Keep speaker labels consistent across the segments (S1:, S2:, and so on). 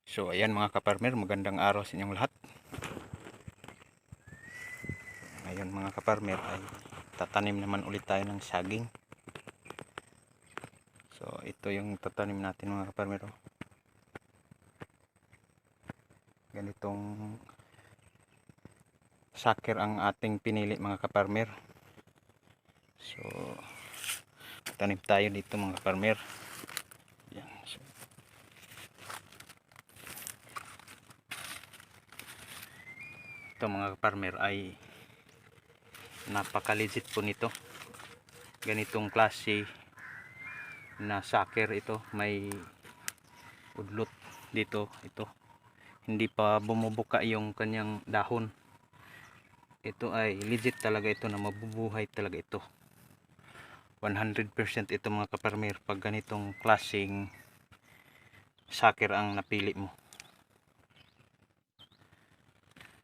S1: So ayan mga kaparmer, magandang araw sa inyong lahat. Ngayon mga kaparmer ay tatanim naman ulit tayo ng saging. So ito yung tatanim natin mga kaparmer. Ganitong saker ang ating pinili mga kaparmer. So tanim tayo dito mga kaparmer. Yan. So, ito mga kaparmer ay napaka-legit po nito. Ganitong klase na saker ito, may udlot dito. Ito hindi pa bumubuka yung kanyang dahon. Ito ay legit talaga ito, na mabubuhay talaga ito. 100% ito mga kaparmer pag ganitong klaseng saker ang napili mo.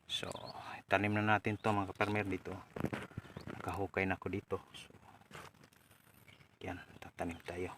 S1: So tanim na natin to mga kaparmer dito. Nakahukay na ako dito. So yan, tatanim tayo.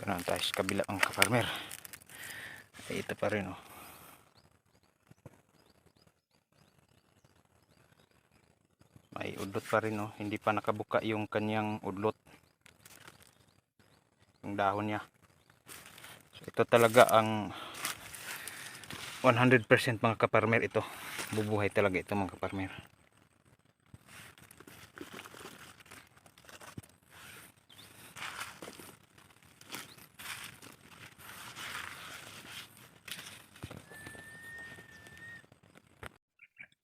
S1: Ito na tayo sa kabila ang kaparmer. Ay, ito pa rin oh. May udlot pa rin oh. Hindi pa nakabuka yung kanyang udlot, yung dahon niya. So ito talaga ang 100% mga kaparmer ito. Bubuhay talaga ito mga kaparmer.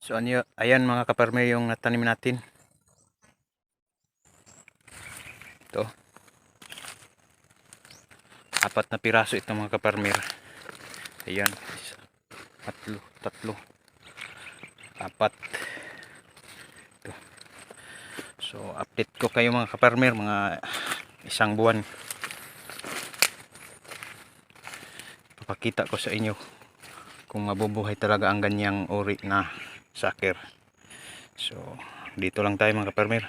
S1: So ayan mga kaparmer yung natanim natin. Ito. 4 na piraso ito mga kaparmer. Ayan. 3, 4. Ito. So update ko kayo mga kaparmer, mga 1 buwan. Papakita ko sa inyo kung mabubuhay talaga ang ganyang uri na saker. So dito lang tayo mga kaparmer.